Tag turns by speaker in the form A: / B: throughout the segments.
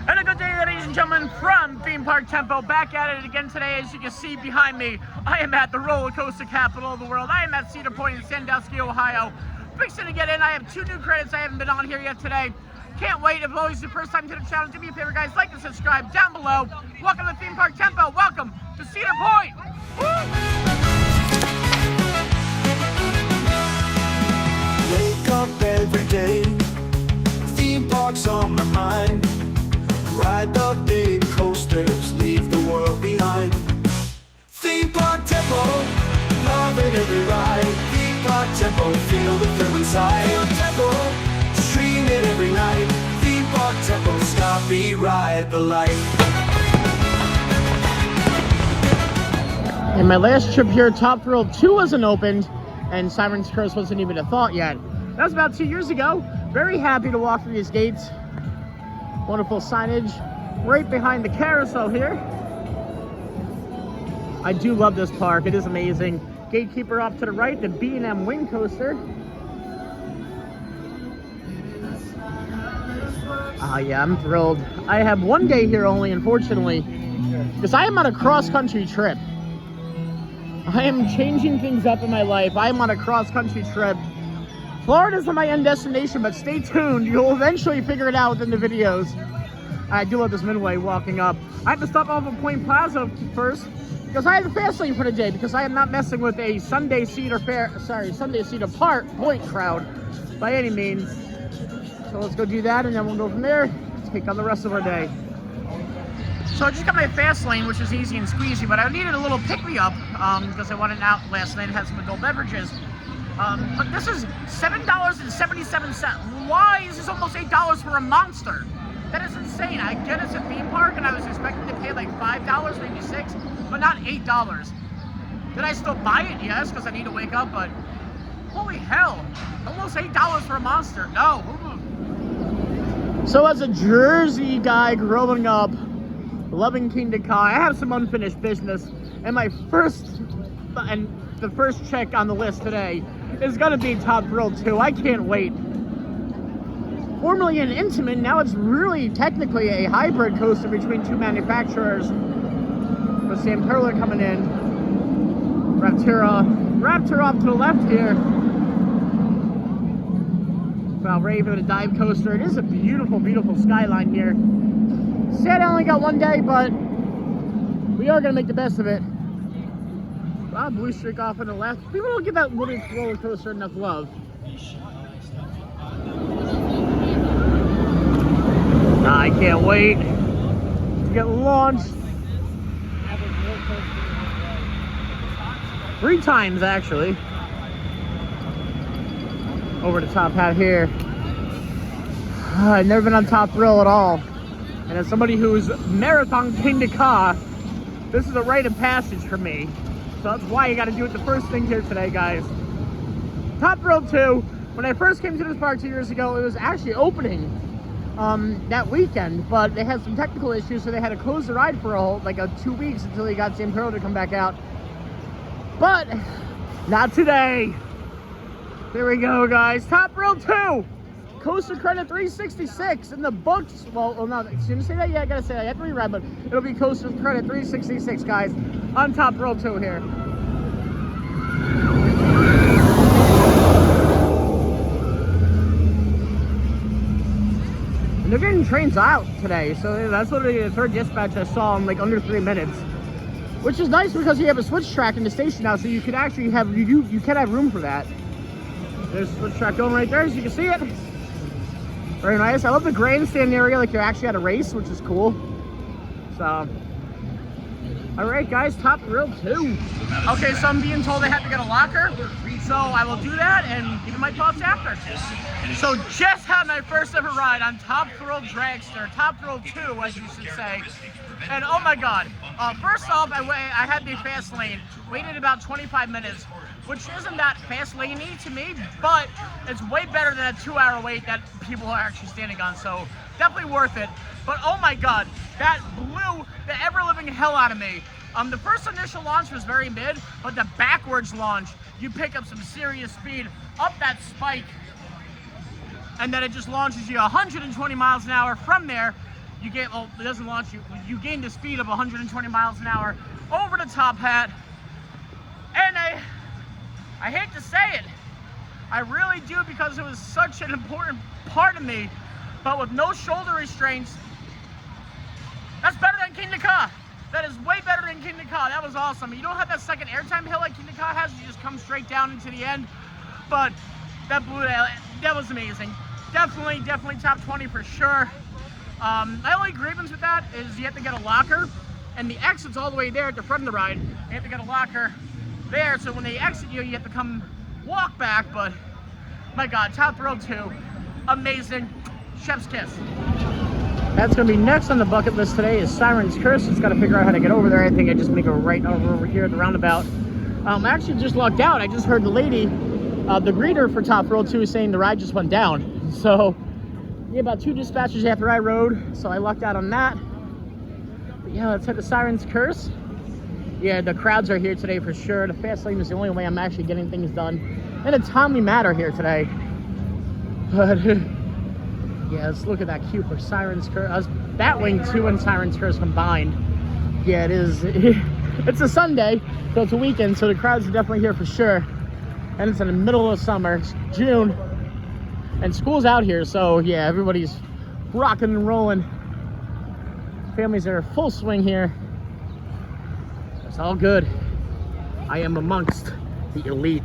A: And a good day, ladies and gentlemen, from Theme Park Tempo, back at it again today. As you can see behind me, I am at the roller coaster capital of the world. I am at Cedar Point in Sandusky, Ohio. Fixing to get in. I have 2 new credits. I haven't been on here yet today. Can't wait. If always the first time to the channel, do me a favor, guys, like and subscribe down below. Welcome to Theme Park Tempo. Welcome to Cedar Point.
B: Wake up every day, theme parks on my mind. Ride the big coasters, leave the world behind. Theme Park Tempo, loving every ride. Theme Park Tempo, feel the thrill inside. Theme Park Tempo, stream it every night. Theme Park Tempo, stop me, ride the light.
A: In my last trip here, Top Thrill 2 wasn't opened, and Siren's Curse wasn't even a thought yet. That was about 2 years ago. Very happy to walk through these gates. Wonderful signage right behind the carousel here. I do love this park. It is amazing. Gatekeeper off to the right, the B&M Wing Coaster. Yeah, I'm thrilled. I have 1 day here only, unfortunately, because I am on a cross-country trip. I am changing things up in my life. I am on a cross-country trip. Florida's my end destination, but stay tuned. You'll eventually figure it out within the videos. I do love this midway walking up. I have to stop off at Point Plaza first because I have the fast lane for the day, because I am not messing with a Sunday Cedar Point crowd by any means. So let's go do that, and then we'll go from there, take on the rest of our day. So I just got my fast lane, which is easy and squeezy, but I needed a little pick-me-up because I wanted out last night and had some adult beverages. But this is $7.77. Why is this almost $8 for a monster? That is insane. I get it's a theme park, and I was expecting to pay like $5, maybe $6, but not $8. Did I still buy it? Yes, because I need to wake up, but holy hell. Almost $8 for a monster. No. So as a Jersey guy growing up, loving Kingda Ka, I have some unfinished business, and the first check on the list today is gonna be Top Thrill 2. I can't wait. Formerly an Intamin, now it's really technically a hybrid coaster between 2 manufacturers. With Sam Perler coming in. Raptor off to the left here. Valraven, a dive coaster. It is a beautiful, beautiful skyline here. Sad I only got 1 day, but we are gonna make the best of it. Blue streak off on the left. People don't give that little roller coaster enough love. I can't wait to get launched. 3 times actually. Over the top hat here. I've never been on Top Thrill at all. And as somebody who's marathon Kingda Ka, this is a rite of passage for me. So that's why you got to do it the first thing here today, guys. Top Thrill 2, when I first came to this park 2 years ago, it was actually opening that weekend, but they had some technical issues, so they had to close the ride for 2 weeks until they got Sam Perler to come back out. But not today. There we go, guys. Top Thrill 2, coaster credit 366 in the books. Well, no, shouldn't say that yet. I gotta say that. I have to rewrite, but it'll be coaster credit 366, guys, on Top Thrill 2 here. And they're getting trains out today, so that's literally the 3rd dispatch I saw in like under 3 minutes, which is nice because you have a switch track in the station now, so you can actually have you can have room for that. There's a switch track going right there, as you can see it. Very nice. I love the grandstand area, like you're actually at a race, which is cool. So, all right, guys, Top Thrill 2. Okay, so I'm being told I have to get a locker, so I will do that and give you my thoughts after. So, just had my first ever ride on Top Thrill Dragster, Top Thrill 2, as you should say. And oh my God! First off, I had the fast lane. Waited about 25 minutes. Which isn't that fast laney to me, but it's way better than a 2-hour wait that people are actually standing on, so definitely worth it. But oh my God, that blew the ever-living hell out of me. The first initial launch was very mid, but the backwards launch, you pick up some serious speed up that spike, and then it just launches you 120 miles an hour from there. you get, well, it doesn't launch you. You gain the speed of 120 miles an hour over the top hat. And I hate to say it, I really do, because it was such an important part of me. But with no shoulder restraints, that's better than King Ka. That is way better than King Ka. That was awesome. You don't have that second airtime hill like King Ka has. You just come straight down into the end. But that was amazing. Definitely top 20 for sure. My only grievance with that is you have to get a locker, and the exit's all the way there at the front of the ride. You have to get a locker there, so when they exit you, you have to come walk back. But my God, Top Thrill 2, amazing. Chef's kiss. That's gonna be next on the bucket list today is Siren's Curse. Just gotta figure out how to get over there. I think I just make a right over here at the roundabout. I actually just lucked out. I just heard the lady, the greeter for Top Thrill 2, saying the ride just went down. So yeah, about 2 dispatchers after I rode, so I lucked out on that. But yeah, let's head to Siren's Curse. Yeah, the crowds are here today for sure. The fast lane is the only way I'm actually getting things done in a timely manner here today. But yeah, let's look at that queue for Siren's Curse. Batwing 2 and Siren's Curse combined. Yeah, it is. It's a Sunday, so it's a weekend, so the crowds are definitely here for sure. And it's in the middle of summer, it's June, and school's out here, so yeah, everybody's rocking and rolling. Families are full swing here. It's all good. I am amongst the elite.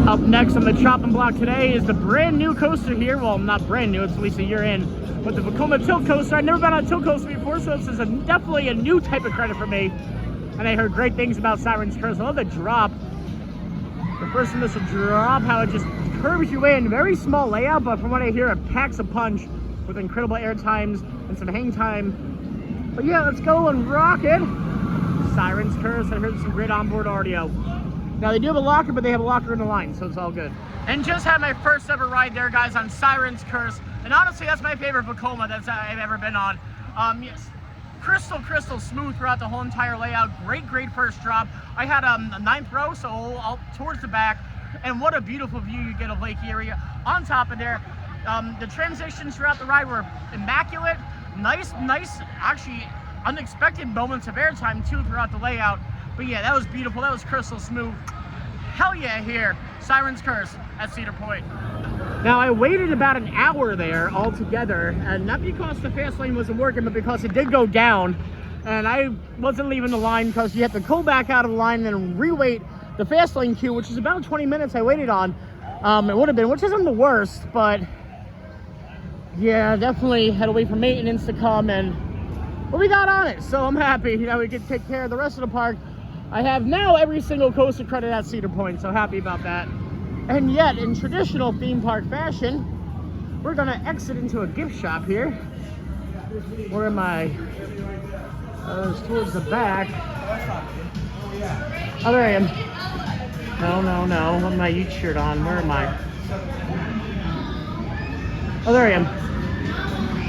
A: Up next on the chopping block today is the brand new coaster here. Well, not brand new, it's at least a year in. But the Vekoma Tilt Coaster. I've never been on a tilt coaster before, so this is definitely a new type of credit for me. And I heard great things about Siren's Curse. I love the drop. The first initial drop, how it just curves your way in. Very small layout, but from what I hear, it packs a punch with incredible air times and some hang time. But yeah, let's go and rock it. Siren's Curse. I heard some great onboard audio. Now they do have a locker, but they have a locker in the line, so it's all good. And just had my first ever ride there, guys, on Siren's Curse. And honestly, that's my favorite Vekoma that I've ever been on. Yes, crystal smooth throughout the whole entire layout. Great first drop. I had a 9th row, so all towards the back. And what a beautiful view you get of Lake Erie. On top of there, the transitions throughout the ride were immaculate. Nice, actually unexpected moments of airtime too throughout the layout. But yeah, that was beautiful. That was crystal smooth. Hell yeah, here. Siren's Curse at Cedar Point. Now, I waited about an hour there altogether, and not because the fast lane wasn't working, but because it did go down, and I wasn't leaving the line because you have to go back out of the line and then re-wait the fast lane queue, which is about 20 minutes I waited on. It would have been, which isn't the worst, but yeah, definitely had to wait for maintenance to come, and well, we got on it, so I'm happy. You know, we could take care of the rest of the park. I have now every single coaster credit at Cedar Point, so happy about that. And yet, in traditional theme park fashion, we're gonna exit into a gift shop here. Where am I? It's towards the back. Oh, there I am. No. What my Ute shirt on? Where am I? Oh, there I am.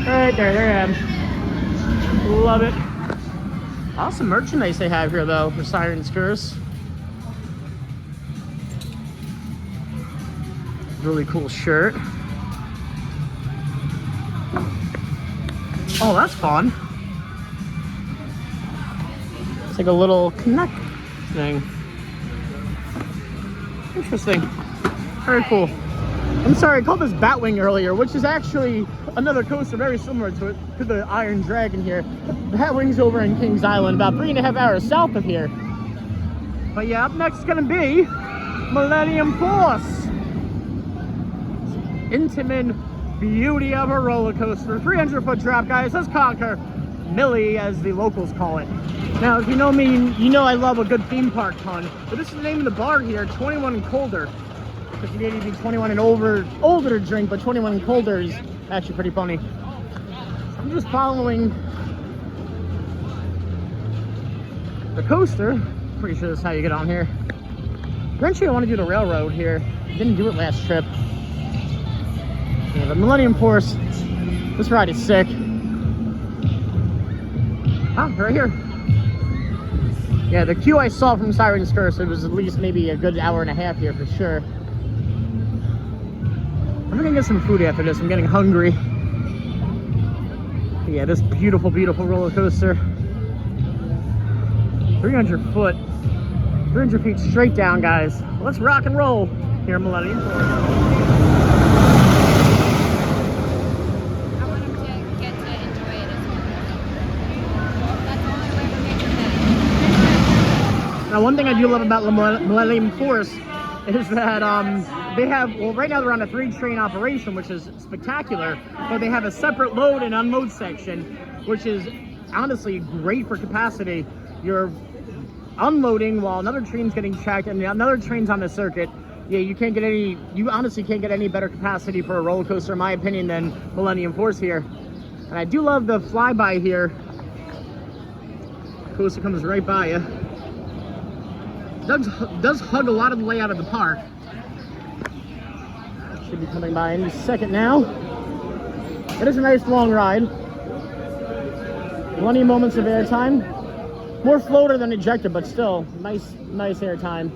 A: Right there I am. Love it. Awesome merchandise they have here, though, for Siren's Curse. Really cool shirt. Oh, that's fun. It's like a little connect thing. Interesting. Very cool. I'm sorry, I called this Batwing earlier, which is actually another coaster very similar to it, to the Iron Dragon here. Batwing's over in Kings Island, about 3.5 hours south of here. But yeah, up next is gonna be Millennium Force. Intimate beauty of a roller coaster. 300-foot drop, guys. Let's conquer Millie, as the locals call it. Now, if you know me, you know I love a good theme park ton. But this is the name of the bar here, 21 and colder. Because you need to be 21 and older to drink, but 21 and colder is actually pretty funny. I'm just following the coaster. Pretty sure that's how you get on here. Eventually, I want to do the railroad here. Didn't do it last trip. Yeah, the Millennium Force. This ride is sick. Ah, right here. Yeah, the queue I saw from Siren's Curse, it was at least maybe a good hour and a half here for sure. I'm gonna get some food after this. I'm getting hungry. Yeah, this beautiful, beautiful roller coaster. 300 feet straight down, guys. Let's rock and roll here in Millennium Force.
C: I want him to get to enjoy it as well. That's the only way we're making that.
A: Now, one thing I do love about Millennium Force is that they have, well, right now they're on a 3-train operation, which is spectacular, but they have a separate load and unload section, which is honestly great for capacity. You're unloading while another train's getting checked and another train's on the circuit. Yeah, you honestly can't get any better capacity for a roller coaster, in my opinion, than Millennium Force here. And I do love the flyby here. Coaster comes right by you. Does hug a lot of the layout of the park. Should be coming by any second now. It is a nice long ride. Plenty of moments of airtime. More floater than ejector, but still nice airtime.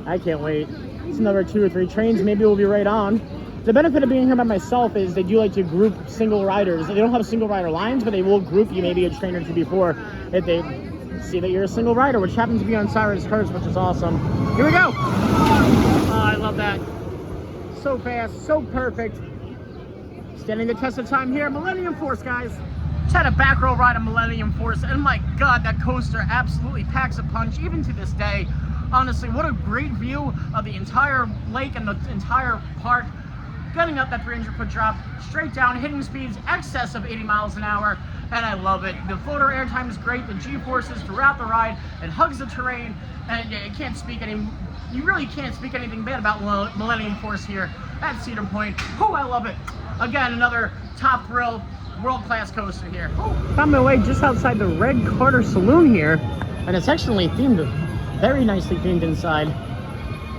A: I can't wait. It's another 2 or 3 trains. Maybe we'll be right on. The benefit of being here by myself is they do like to group single riders. They don't have single rider lines, but they will group you maybe a train or two before if they see that you're a single rider, which happens to be on Cyrus Curse, which is awesome. Here we go. Oh, I love that. So fast, so perfect. Standing the test of time here, Millennium Force, guys. Just had a back row ride on Millennium Force, and my God, that coaster absolutely packs a punch, even to this day. Honestly, what a great view of the entire lake and the entire park. Getting up that 300-foot drop, straight down, hitting speeds excess of 80 miles an hour, and I love it. The floater airtime is great, the G-forces throughout the ride, it hugs the terrain, and you really can't speak anything bad about Millennium Force here at Cedar Point. Oh, I love it. Again, another top thrill, world-class coaster here. Found my way just outside the Red Carter Saloon here, and it's actually themed, very nicely themed inside.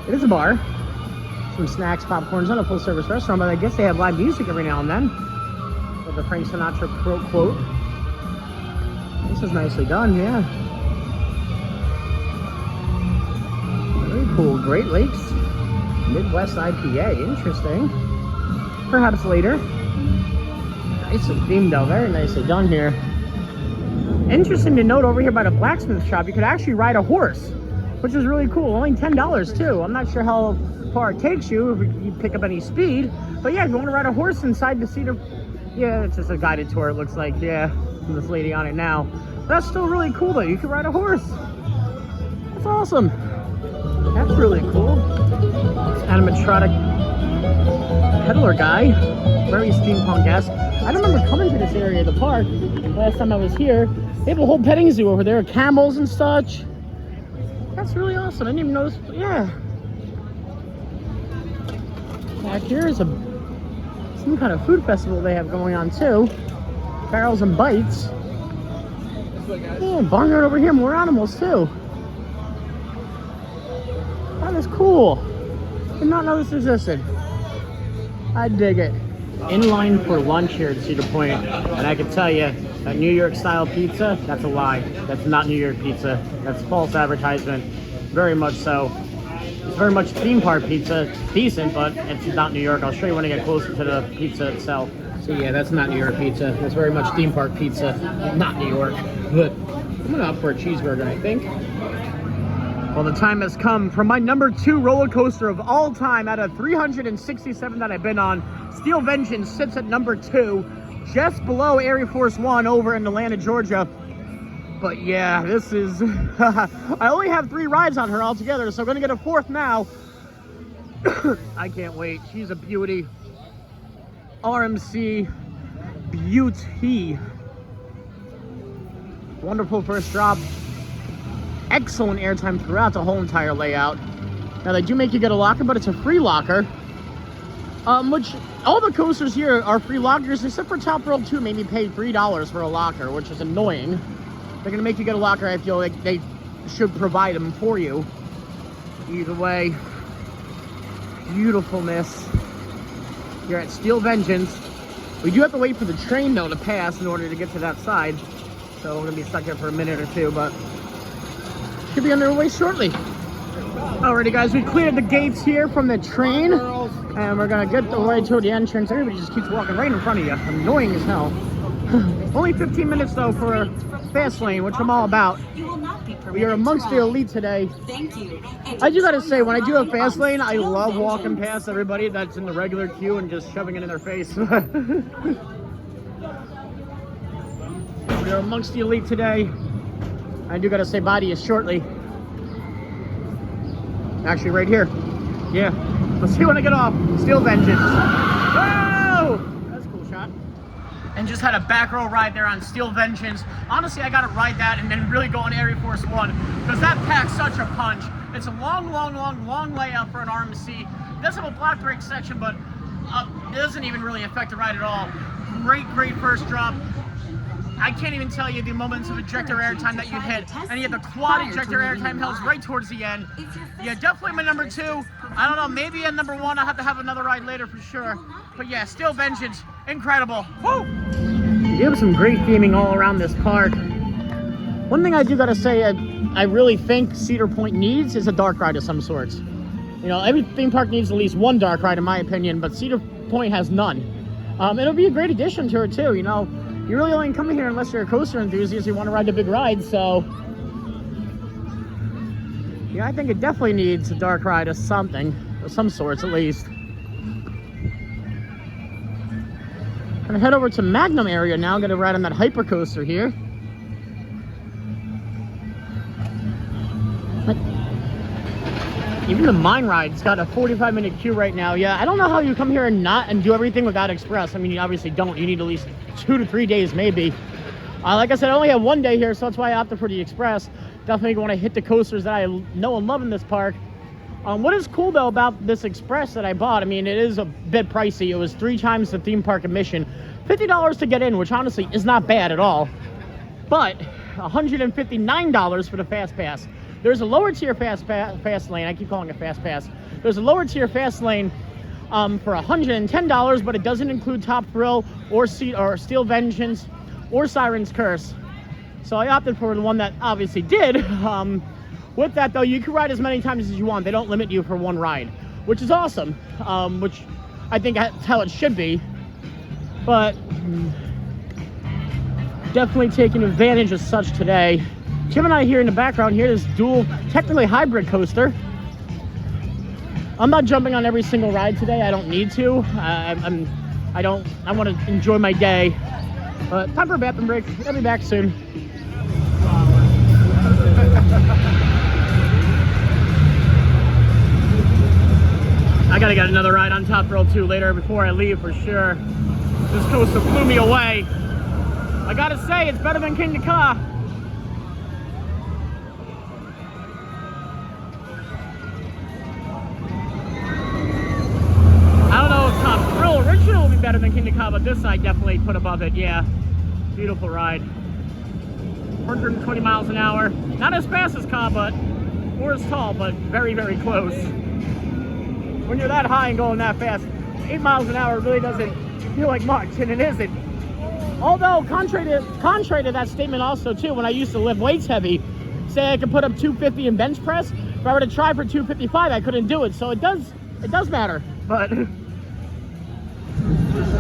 A: It is a bar. Some snacks, popcorns, not a full-service restaurant, but I guess they have live music every now and then. With the Frank Sinatra quote. This is nicely done, yeah. Very cool. Great Lakes Midwest IPA. Interesting. Perhaps later. Nicely themed though. Very nicely done here. Interesting to note over here by the blacksmith shop, you could actually ride a horse, which is really cool. Only $10 too. I'm not sure how far it takes you if you pick up any speed, but yeah, if you want to ride a horse inside the Cedar, yeah, it's just a guided tour, it looks like. Yeah, from this lady on it now. That's still really cool though. You can ride a horse. That's awesome. That's really cool. It's animatronic peddler guy, very steampunk-esque. I remember coming to this area of the park last time I was here. They have a whole petting zoo over there, camels and such. That's really awesome. I didn't even notice. Yeah. Back here is some kind of food festival they have going on too. Barrels and Bites. Yeah, barnyard over here, more animals too. That is cool. Did not know this existed. I dig it. In line for lunch here at Cedar Point, and I can tell you that New York style pizza, that's a lie. That's not New York pizza. That's false advertisement. Very much so. It's very much theme park pizza. It's decent, but it's not New York. I'll show you when I get closer to the pizza itself. So yeah, that's not New York pizza. That's very much theme park pizza, not New York. But I'm gonna opt for a cheeseburger, I think. Well, the time has come for my number 2 roller coaster of all time out of 367 that I've been on. Steel Vengeance sits at number 2, just below Air Force One over in Atlanta, Georgia. But yeah, this is, I only have 3 rides on her altogether, so I'm gonna get a 4th now. I can't wait. She's a beauty. RMC beauty. Wonderful first drop. Excellent airtime throughout the whole entire layout. Now they do make you get a locker, but it's a free locker. Which all the coasters here are free lockers, except for Top World 2 made me pay $3 for a locker, which is annoying. They're gonna make you get a locker. I feel like they should provide them for you. Either way, beautifulness. You're at Steel Vengeance. We do have to wait for the train though to pass in order to get to that side. So we're gonna be stuck here for a minute or two, but should be on their way shortly. Alrighty guys, we cleared the gates here from the train. And we're gonna get the way to the entrance. Everybody just keeps walking right in front of you. Annoying as hell. Only 15 minutes though for fast lane, which I'm all about. We are amongst the elite today.
D: Thank you.
A: I do gotta say, when I do a fast lane, I love walking past everybody that's in the regular queue and just shoving it in their face. We are amongst the elite today. I do gotta say bye to you shortly. Actually, right here. Yeah. Let's see when I get off. Steel Vengeance. Whoa! That's a cool shot. And just had a back row ride there on Steel Vengeance. Honestly, I gotta ride that and then really go on Air Force One because that packs such a punch. It's a long layout for an RMC. It does have a block brake section, but it doesn't even really affect the ride at all. Great first drop. I can't even tell you the moments of ejector airtime that you hit. And you have the quad ejector airtime hills right towards the end. Yeah, definitely my number 2. I don't know, maybe at number 1. I'll have to have another ride later for sure. But yeah, Steel Vengeance, incredible. Woo! You have some great theming all around this park. One thing I do gotta say I really think Cedar Point needs is a dark ride of some sorts. You know, every theme park needs at least one dark ride in my opinion, but Cedar Point has none. It'll be a great addition to it too, you know. You really only come here unless you're a coaster enthusiast, you want to ride the big rides, so yeah, I think it definitely needs a dark ride of something, of some sorts at least. Gonna head over to Magnum area now, gonna ride on that hyper coaster here. Even the mine ride's got a 45-minute queue right now. Yeah, I don't know how you come here and do everything without Express. I mean, you obviously don't. You need at least 2 to 3 days, maybe. Like I said, I only have 1 day here, so that's why I opted for the Express. Definitely want to hit the coasters that I know and love in this park. What is cool, though, about this Express that I bought, I mean, it is a bit pricey. It was 3 times the theme park admission. $50 to get in, which honestly is not bad at all. But $159 for the Fast Pass. There's a lower tier fast lane. I keep calling it Fast Pass. There's a lower tier fast lane for $110, but it doesn't include Top Thrill or Steel Vengeance or Siren's Curse. So I opted for the one that obviously did. With that though, you can ride as many times as you want. They don't limit you for one ride, which is awesome. Which I think that's how it should be. But definitely taking advantage of such today. Jim and I here in the background here, this dual, technically hybrid coaster. I'm not jumping on every single ride today. I don't need to. I want to enjoy my day. But time for a bathroom break. I'll be back soon. I gotta get another ride on Top Thrill 2 later before I leave for sure. This coaster blew me away. I gotta say, it's better than King Ka. Original will be better than King Ka, but this I definitely put above it. Yeah, beautiful ride. 120 miles an hour. Not as fast as Ka, but or as tall, but very close. When you're that high and going that fast, 8 miles an hour really doesn't feel like much, and it isn't. Although contrary to that statement also too, when I used to lift weights heavy, say I could put up 250 in bench press, if I were to try for 255, I couldn't do it. So it does matter, but.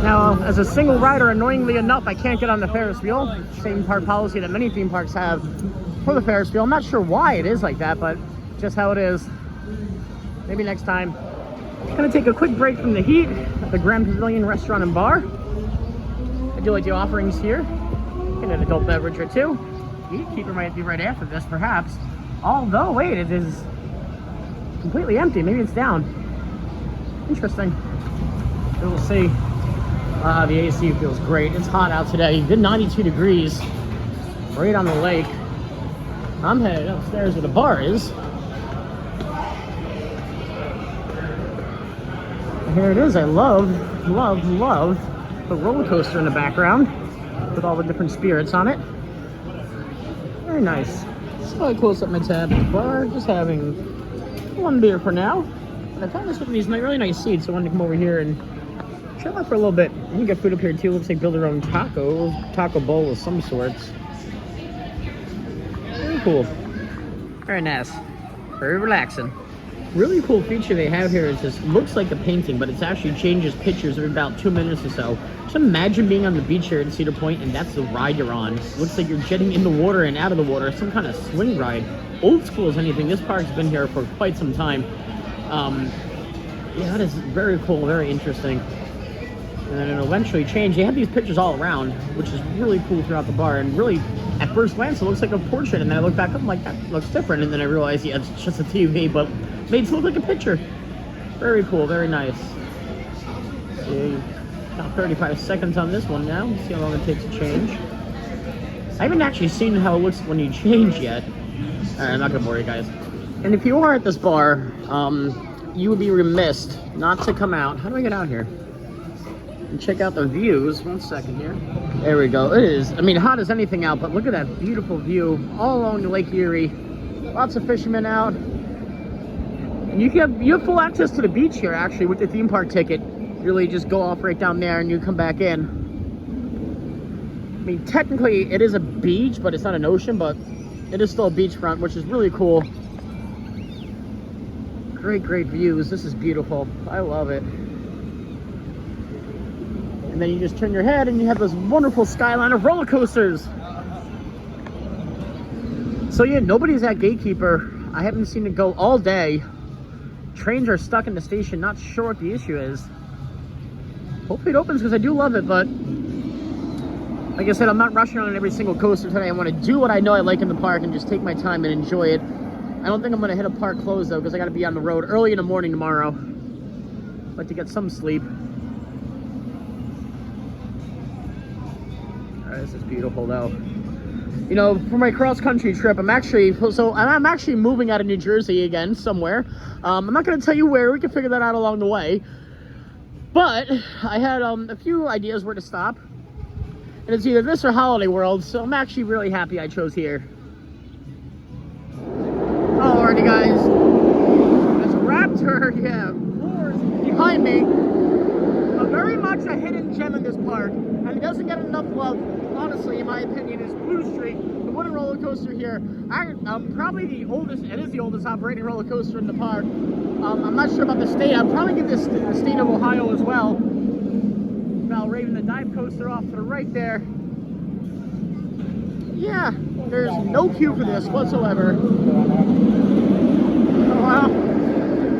A: Now, as a single rider, annoyingly enough, I can't get on the Ferris wheel. Same park policy that many theme parks have for the Ferris wheel. I'm not sure why it is like that, but just how it is. Maybe next time. Gonna take a quick break from the heat at the Grand Pavilion Restaurant and Bar. I do like the offerings here. Get an adult beverage or two. Gatekeeper might be right after this, perhaps. Although, wait, it is completely empty. Maybe it's down. Interesting. We'll see. The AC feels great. It's hot out today. Good 92 degrees. Right on the lake. I'm headed upstairs where the bar is. And here it is. I love the roller coaster in the background with all the different spirits on it. Very nice. So I close up my tab at the bar. Just having one beer for now. But I found this with these really nice seats. So I wanted to come over here and chill out for a little bit. You can get food up here too. Looks like build their own taco bowl of some sorts. Very cool. Very nice. Very relaxing. Really cool feature they have here is this looks like a painting, but it's actually changes pictures every about 2 minutes or so. Just imagine being on the beach here at Cedar Point and that's the ride you're on. Looks like you're jetting in the water and out of the water, some kind of swing ride. Old school as anything. This park's been here for quite some time. Yeah, that is very cool, very interesting. And then it'll eventually change. They have these pictures all around, which is really cool throughout the bar. And really, at first glance, it looks like a portrait. And then I look back up, I'm like, that looks different. And then I realize, yeah, it's just a TV, but made to look like a picture. Very cool, very nice. See, about 35 seconds on this one now. Let's see how long it takes to change. I haven't actually seen how it looks when you change yet. All right, I'm not gonna bore you guys. And if you are at this bar, you would be remiss not to come out. How do I get out here? And check out the views. 1 second here. There we go. It is, I mean, hot as anything out, but look at that beautiful view all along the Lake Erie. Lots of fishermen out. And you have full access to the beach here, actually, with the theme park ticket. You really just go off right down there and you come back in. I mean, technically, it is a beach, but it's not an ocean, but it is still a beachfront, which is really cool. Great, great views. This is beautiful. I love it. And then you just turn your head and you have this wonderful skyline of roller coasters. So yeah, nobody's at Gatekeeper. I haven't seen it go all day. Trains are stuck in the station. Not sure what the issue is. Hopefully it opens because I do love it, but like I said, I'm not rushing on every single coaster today. I want to do what I know I like in the park and just take my time and enjoy it. I don't think I'm going to hit a park close though because I got to be on the road early in the morning tomorrow. I'd like to get some sleep. This is beautiful though. You know, for my cross-country trip, I'm actually moving out of New Jersey again somewhere. I'm not going to tell you where. We can figure that out along the way. But I had a few ideas where to stop. And it's either this or Holiday World, so I'm actually really happy I chose here. Alrighty guys. There's a raptor, yeah, floors behind me. Very much a hidden gem in this park, and it doesn't get enough love, honestly, in my opinion, is Blue Streak, the wooden roller coaster here. Probably the oldest, it is the oldest operating roller coaster in the park. I'm not sure about the state. I'll probably give this the state of Ohio as well. Valravn, the dive coaster off to the right there. Yeah, there's no queue for this whatsoever. Oh, wow.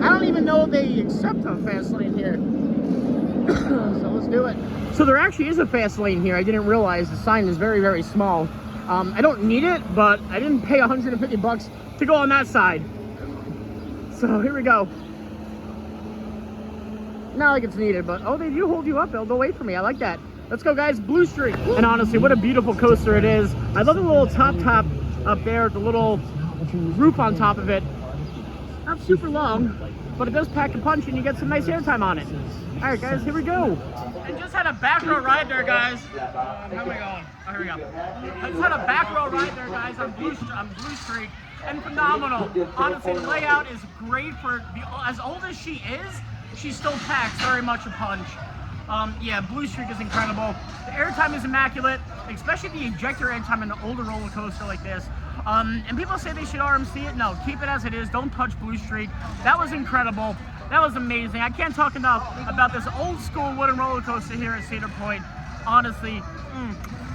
A: I don't even know if they accept a fast lane here. So let's do it. So there actually is a fast lane here. I didn't realize the sign is very, very small. I don't need it, but I didn't pay 150 bucks to go on that side. So here we go. Not like it's needed, but oh, they do hold you up. They'll wait for me. I like that. Let's go, guys. Blue Streak. And honestly, what a beautiful coaster it is. I love the little top up there, the little roof on top of it. Not super long, but it does pack a punch and you get some nice airtime on it. All right, guys, here we go. And just had a back row ride there, guys. How are we going? Oh, here we go. I just had a back row ride there, guys, on Blue Streak, and phenomenal. Honestly, the layout is great for as old as she is. She still packs very much a punch. Yeah, Blue Streak is incredible. The airtime is immaculate, especially the ejector airtime in an older roller coaster like this. And people say they should RMC it. No, keep it as it is. Don't touch Blue Streak. That was incredible. That was amazing. I can't talk enough about this old school wooden roller coaster here at Cedar Point. Honestly,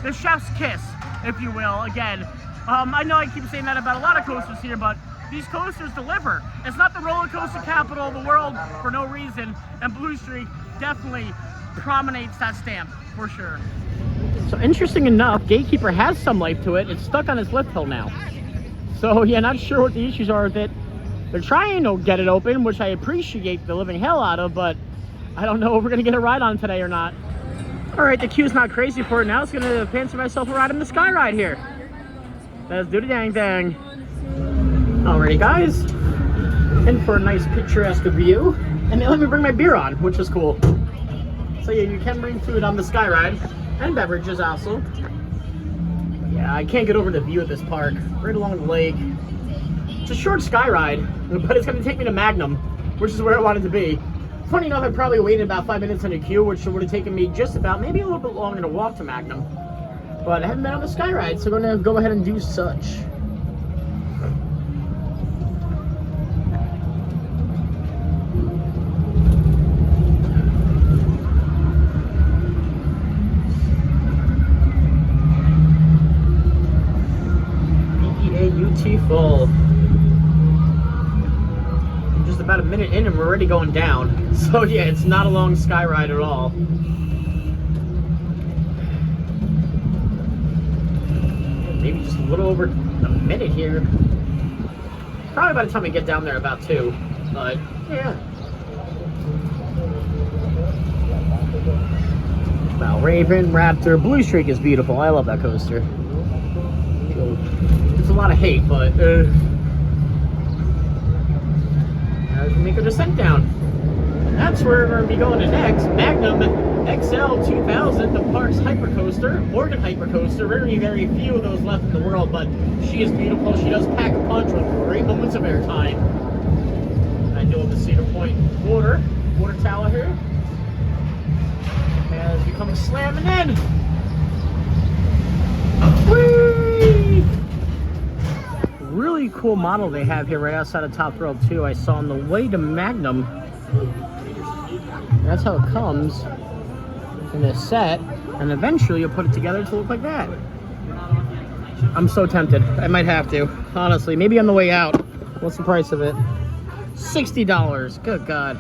A: the chef's kiss, if you will. Again, I know I keep saying that about a lot of coasters here, but these coasters deliver. It's not the roller coaster capital of the world for no reason, and Blue Streak definitely prominates that stamp for sure. So interesting enough, Gatekeeper has some life to it. It's stuck on its lift hill now. So yeah, not sure what the issues are with it. They're trying to get it open, which I appreciate the living hell out of, but I don't know if we're gonna get a ride on today or not. All right, the queue's not crazy for it now. It's gonna fancy myself a ride on the Sky Ride here. Let's do the dang thing. Alrighty, guys, in for a nice picturesque view, and they let me bring my beer on, which is cool. So yeah, you can bring food on the Sky Ride, and beverages also. But yeah, I can't get over the view of this park, right along the lake. It's a short Sky Ride, but it's gonna take me to Magnum, which is where I wanted to be. Funny enough, I probably waited about 5 minutes in a queue, which would have taken me just about, maybe a little bit longer to walk to Magnum. But I haven't been on the Sky Ride, so I'm gonna go ahead and do such. full. I'm just about a minute in and we're already going down. So yeah, it's not a long sky ride at all. Maybe just a little over a minute here. Probably by the time we get down there about 2. But yeah. Wow, Raven, Raptor, Blue Streak is beautiful. I love that coaster. It's a lot of hate, but as we make a descent down. And that's where we're going to be going to next. Magnum XL 2000, the Parks Hypercoaster, Oregon Hypercoaster. Very, very few of those left in the world, but she is beautiful. She does pack a punch with great moments of airtime. I do have the Cedar Point water tower here. As we come slamming in. Whee! Really cool model they have here right outside of Top Thrill too. I saw on the way to Magnum. That's how it comes in a set, and eventually you'll put it together to look like that. I'm so tempted. I might have to, honestly. Maybe on the way out. What's the price of it? $60. Good God.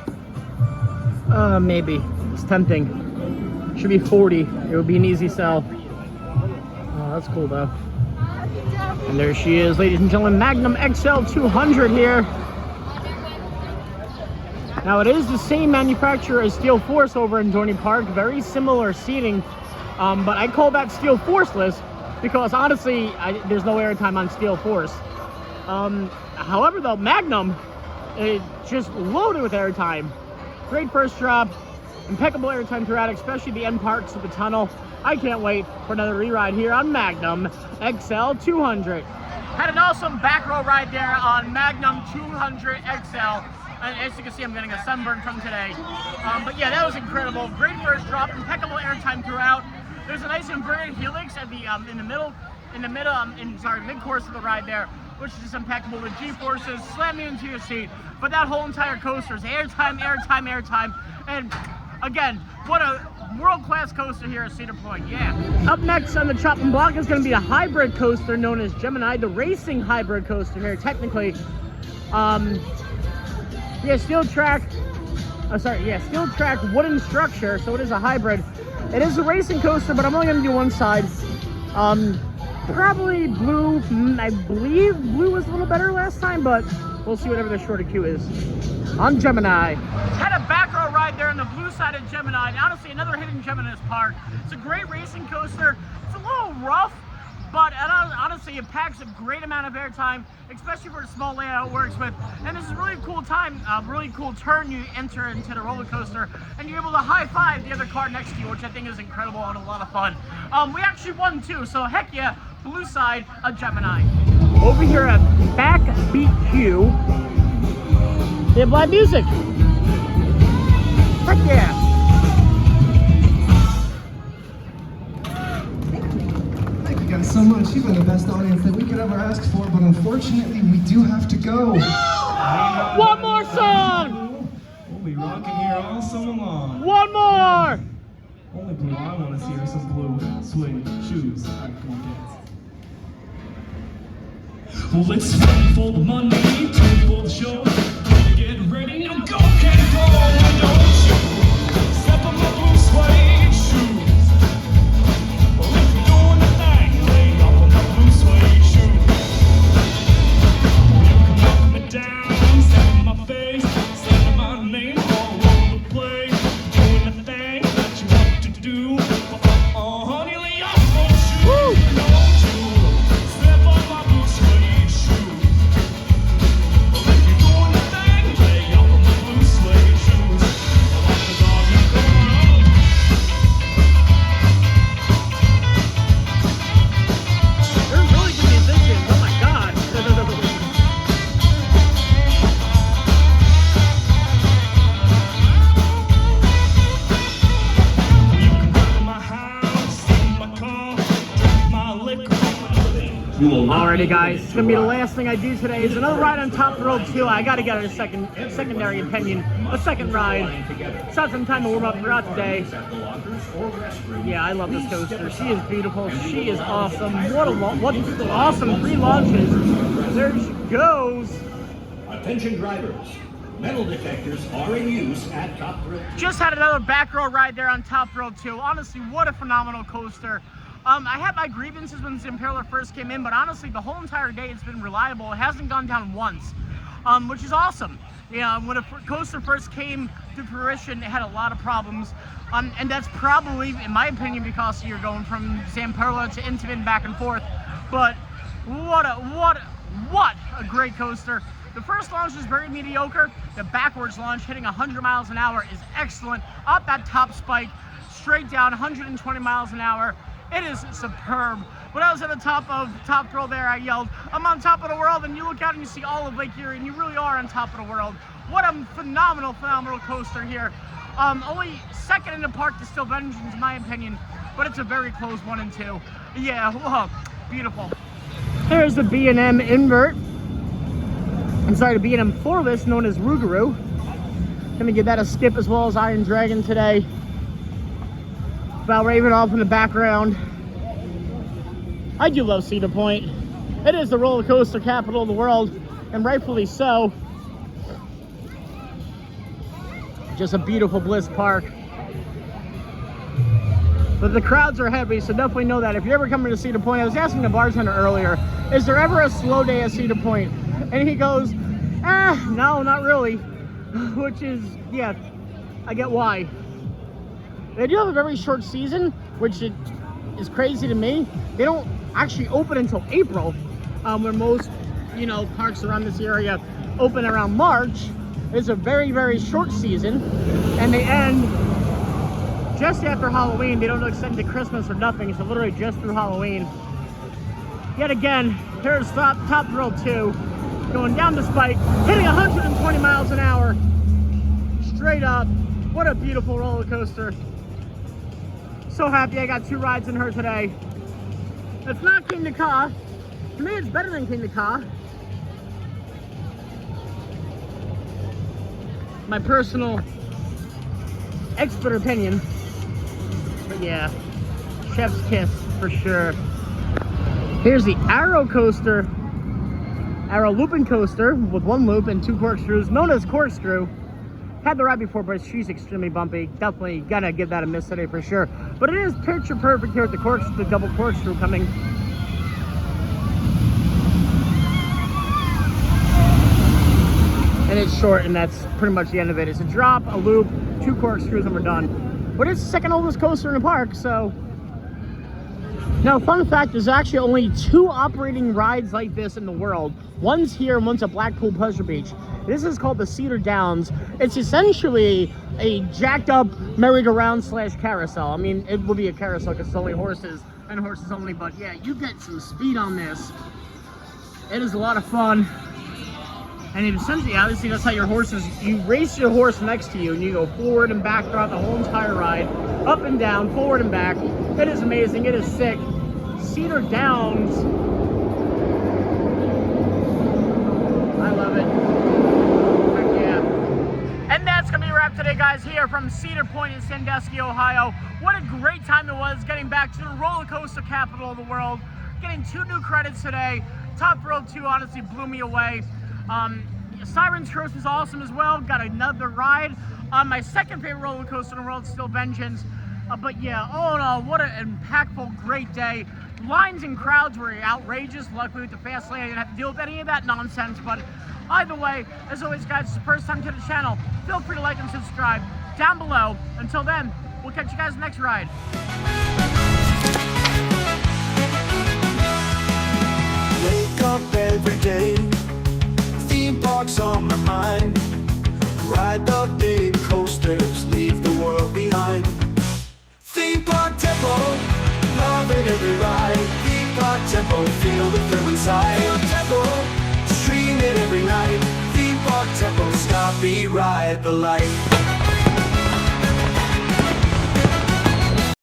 A: Maybe. It's tempting. Should be 40. It would be an easy sell. Oh, that's cool though. And there she is, ladies and gentlemen, Magnum XL 200 here. Now it is the same manufacturer as Steel Force over in Dorney Park. Very similar seating, but I call that Steel Forceless because honestly, there's no airtime on Steel Force. However though, Magnum is just loaded with airtime. Great first drop. Impeccable airtime throughout, especially the end parts of the tunnel. I can't wait for another re-ride here on Magnum XL 200. Had an awesome back row ride there on Magnum 200 XL. And as you can see, I'm getting a sunburn from today. But yeah, that was incredible. Great first drop, impeccable airtime throughout. There's a nice inverted helix at the mid-course of the ride there, which is just impeccable with G-forces, slam you into your seat. But that whole entire coaster is airtime, airtime, airtime. And again, what a world-class coaster here at Cedar Point, yeah. Up next on the chopping block is going to be a hybrid coaster known as Gemini, the racing hybrid coaster here, technically. Steel track wooden structure, so it is a hybrid. It is a racing coaster, but I'm only going to do one side. Probably blue. I believe blue was a little better last time, but we'll see whatever the shorter queue is. On Gemini. Had a back row ride there on the blue side of Gemini. And honestly, another hidden gem in this park. It's a great racing coaster. It's a little rough, but honestly, it packs a great amount of airtime, especially for the small layout it works with. And this is a really cool time, really cool turn you enter into the roller coaster, and you're able to high-five the other car next to you, which I think is incredible and a lot of fun. We actually won too, so heck yeah, blue side of Gemini. Over here at Backbeat Q, they have live music. Heck yeah.
D: Thank you guys so much. You've been the best audience that we could ever ask for, but unfortunately, we do have to go.
A: One more song!
D: We'll be rocking here all summer long.
A: One more!
D: Only blue I want to see are some blue suede shoes. All right, come on, dance. Well, it's time for the money, time for the show. Get ready, now go, can't go, don't you step on my blue suede shoes. Well, if you're doing the thing, lay off on my blue suede shoes. Well, you can knock me down, step in my face, say my name all over the place. Doing the thing that you want to do. Oh, honey, lay off those shoes. Don't you step on my blue suede shoes. Well, if you're doing the thing, lay off on my blue
E: You will not
A: Alrighty
E: be
A: guys,
E: permitted
A: it's
E: to
A: gonna be the
E: ride.
A: last thing I do today is another ride on Top Thrill 2. I gotta get a secondary opinion, a second ride. Shot some time to warm up throughout the day. Yeah, I love this coaster. She is beautiful. She is awesome. What awesome 3 launches. There she goes.
E: Attention drivers. Metal detectors are in use at Top Thrill.
A: Just had another back row ride there on Top Thrill 2. Honestly, what a phenomenal coaster. I had my grievances when the Impaler first came in, but honestly, the whole entire day it's been reliable. It hasn't gone down once, which is awesome. Yeah, when a coaster first came to fruition, it had a lot of problems, and that's probably, in my opinion, because you're going from Zamperla to Intamin back and forth. But what a great coaster. The first launch is very mediocre. The backwards launch, hitting 100 miles an hour, is excellent. Up that top spike, straight down 120 miles an hour. It is superb. When I was at the top of Top Thrill there, I yelled, "I'm on top of the world," and you look out and you see all of Lake Erie, and you really are on top of the world. What a phenomenal coaster here. Only second in the park to Still Vengeance, in my opinion, but it's a very close 1 and 2. Yeah, whoa, beautiful. Here's the B&M invert. I'm sorry, the B&M floorless, known as Rougarou. Gonna give that a skip as well as Iron Dragon today. Valraven off in the background. I do love Cedar Point. It is the roller coaster capital of the world, and rightfully so. Just a beautiful Bliss Park. But the crowds are heavy, so definitely know that. If you're ever coming to Cedar Point, I was asking the bartender earlier, is there ever a slow day at Cedar Point? And he goes, no, not really. Which is, yeah, I get why. They do have a very short season, which is crazy to me. They don't actually open until April, where most, parks around this area open around March. It's a very, very short season, and they end just after Halloween. They don't extend to Christmas or nothing, so literally just through Halloween. Yet again, here's Top Thrill 2, going down the spike, hitting 120 miles an hour, straight up. What a beautiful roller coaster. So happy I got 2 rides in her today. It's not King to Ka. To me, it's better than King to Ka. My personal expert opinion. But yeah, chef's kiss for sure. Here's the Arrow coaster. Arrow looping coaster with 1 loop and 2 corkscrews, known as corkscrew. Had the ride before, but she's extremely bumpy. Definitely gonna give that a miss today for sure. But it is picture perfect here with the double corkscrew coming. And it's short, and that's pretty much the end of it. It's a drop, a loop, 2 corkscrews, and we're done. But it's the second oldest coaster in the park, so. Now, fun fact, there's actually only 2 operating rides like this in the world. One's here and one's at Blackpool Pleasure Beach. This is called the Cedar Downs. It's essentially a jacked up merry-go-round / carousel. I mean, it would be a carousel because it's only horses and horses only, but yeah, you get some speed on this. It is a lot of fun. And essentially, obviously, that's how you race your horse next to you, and you go forward and back throughout the whole entire ride, up and down, forward and back. It is amazing. It is sick. Cedar Downs. I love it. Heck yeah. And that's going to be a wrap today, guys, here from Cedar Point in Sandusky, Ohio. What a great time it was getting back to the roller coaster capital of the world. Getting 2 new credits today. Top Thrill 2 honestly blew me away. Siren's Curse was awesome as well. Got another ride on my second favorite roller coaster in the world, Still Vengeance. But yeah, all in all, what an impactful, great day. Lines and crowds were outrageous. Luckily with the fast lane, I didn't have to deal with any of that nonsense. But either way, as always, guys, it's the first time to the channel. Feel free to like and subscribe down below. Until then, we'll catch you guys next ride.
B: Wake up every day, theme parks on my mind. Ride the big coasters, leave the world behind. Theme park tempo, loving every ride. Theme park tempo, feel the thrill inside. Feel tempo, stream it every night. Theme park tempo, stop, be, ride the light.